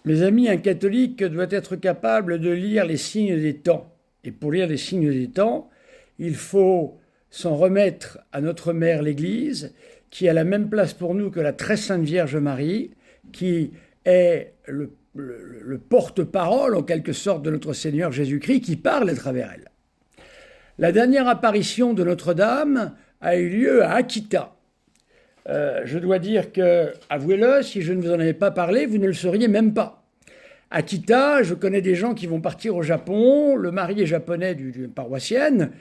Mes amis, un catholique doit être capable de lire les signes des temps. Et pour lire les signes des temps, il faut s'en remettre à notre mère l'Église, qui a la même place pour nous que la très sainte Vierge Marie, qui est le porte-parole en quelque sorte de notre Seigneur Jésus-Christ, qui parle à travers elle. La dernière apparition de Notre-Dame a eu lieu à Akita. Je dois dire que, avouez-le, si je ne vous en avais pas parlé, vous ne le sauriez même pas. Akita, je connais des gens qui vont partir au Japon, le mari est japonais d'une paroissienne,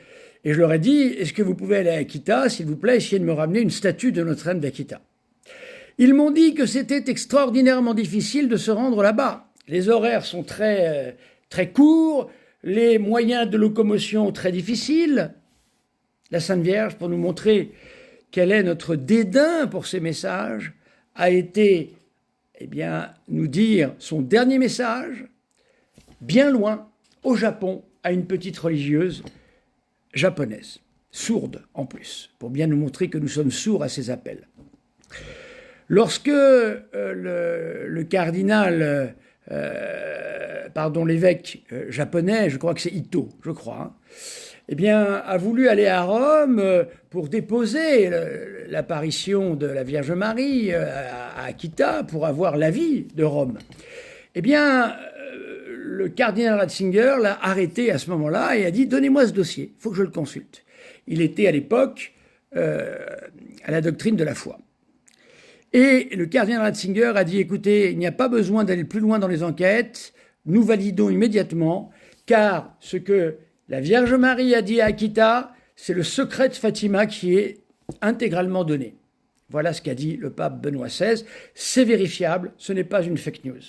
et je leur ai dit, est-ce que vous pouvez aller à Akita, s'il vous plaît, essayer de me ramener une statue de Notre-Dame d'Akita. Ils m'ont dit que c'était extraordinairement difficile de se rendre là-bas. Les horaires sont très courts, les moyens de locomotion très difficiles. La Sainte Vierge, pour nous montrer quel est notre dédain pour ces messages, a été, nous dire son dernier message, bien loin, au Japon, à une petite religieuse japonaise, sourde en plus, pour bien nous montrer que nous sommes sourds à ses appels. Lorsque le cardinal, l'évêque japonais, je crois que c'est Ito, a voulu aller à Rome pour déposer l'apparition de la Vierge Marie à Akita pour avoir l'avis de Rome. Le cardinal Ratzinger l'a arrêté à ce moment-là et a dit « Donnez-moi ce dossier, il faut que je le consulte ». Il était à l'époque à la doctrine de la foi. Et le cardinal Ratzinger a dit « Écoutez, il n'y a pas besoin d'aller plus loin dans les enquêtes, nous validons immédiatement, car ce que la Vierge Marie a dit à Akita, c'est le secret de Fatima qui est intégralement donné. » Voilà ce qu'a dit le pape Benoît XVI. C'est vérifiable, ce n'est pas une fake news.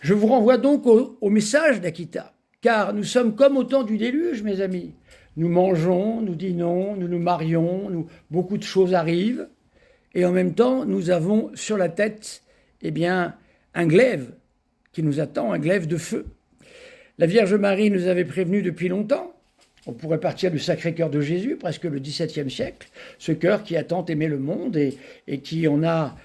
Je vous renvoie donc au message d'Akita, car nous sommes comme au temps du déluge, mes amis. Nous mangeons, nous dînons, nous nous marions, beaucoup de choses arrivent, et en même temps, nous avons sur la tête, un glaive qui nous attend, un glaive de feu. La Vierge Marie nous avait prévenus depuis longtemps. On pourrait partir du Sacré-Cœur de Jésus, presque le XVIIe siècle, ce cœur qui a tant aimé le monde et qui en a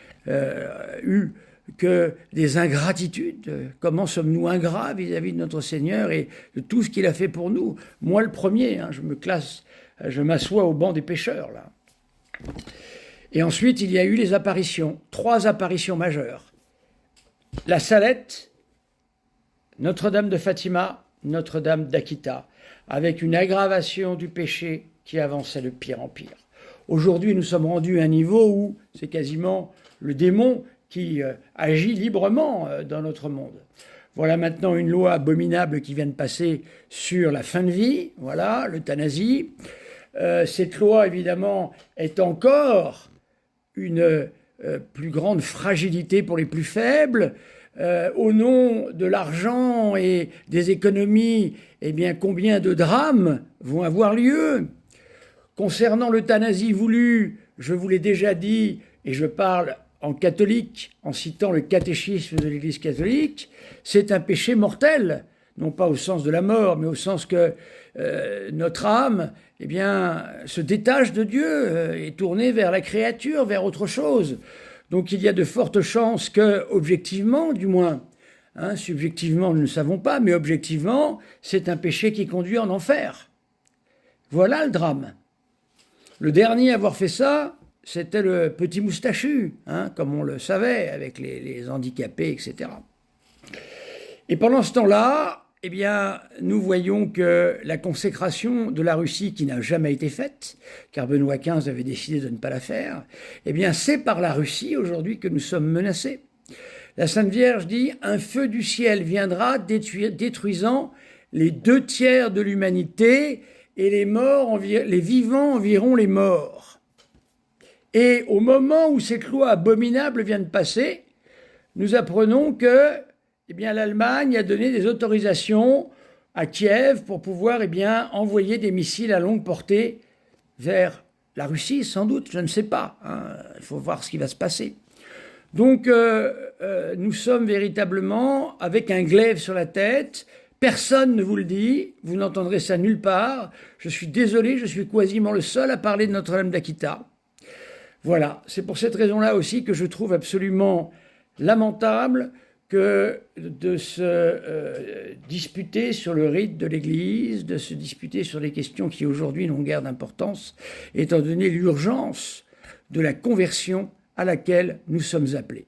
eu que des ingratitudes. Comment sommes-nous ingrats vis-à-vis de notre Seigneur et de tout ce qu'il a fait pour nous? Moi, le premier, je m'assois au banc des pécheurs, là. Et ensuite, il y a eu les apparitions, 3 apparitions majeures. La Salette, Notre-Dame de Fatima, Notre-Dame d'Akita, avec une aggravation du péché qui avançait de pire en pire. Aujourd'hui, nous sommes rendus à un niveau où c'est quasiment le démon qui agit librement dans notre monde. Voilà maintenant une loi abominable qui vient de passer sur la fin de vie, voilà, l'euthanasie. Cette loi, évidemment, est encore une plus grande fragilité pour les plus faibles. Au nom de l'argent et des économies, combien de drames vont avoir lieu? Concernant l'euthanasie voulue, je vous l'ai déjà dit, et je parle en catholique, en citant le catéchisme de l'Église catholique, c'est un péché mortel, non pas au sens de la mort, mais au sens que notre âme se détache de Dieu, est tournée vers la créature, vers autre chose. Donc il y a de fortes chances que, objectivement, du moins, subjectivement nous ne savons pas, mais objectivement, c'est un péché qui conduit en enfer. Voilà le drame. Le dernier à avoir fait ça, c'était le petit moustachu, comme on le savait, avec les handicapés, etc. Et pendant ce temps-là, nous voyons que la consécration de la Russie, qui n'a jamais été faite, car Benoît XV avait décidé de ne pas la faire, c'est par la Russie aujourd'hui que nous sommes menacés. La Sainte Vierge dit « Un feu du ciel viendra détruisant les 2/3 de l'humanité et les vivants environ les morts. » Et au moment où cette loi abominable vient de passer, nous apprenons que l'Allemagne a donné des autorisations à Kiev pour pouvoir envoyer des missiles à longue portée vers la Russie, sans doute, je ne sais pas. Il faut voir ce qui va se passer. Donc, nous sommes véritablement avec un glaive sur la tête. Personne ne vous le dit, vous n'entendrez ça nulle part. Je suis désolé, je suis quasiment le seul à parler de Notre-Dame d'Akita. Voilà, c'est pour cette raison-là aussi que je trouve absolument lamentable que de se disputer sur le rite de l'Église, de se disputer sur des questions qui aujourd'hui n'ont guère d'importance, étant donné l'urgence de la conversion à laquelle nous sommes appelés.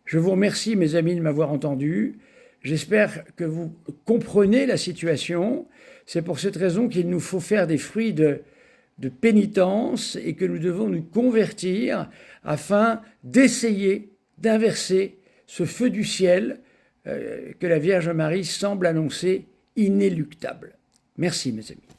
Je vous remercie, mes amis, de m'avoir entendu. J'espère que vous comprenez la situation. C'est pour cette raison qu'il nous faut faire des fruits de pénitence et que nous devons nous convertir afin d'essayer d'inverser ce feu du ciel que la Vierge Marie semble annoncer inéluctable. Merci, mes amis.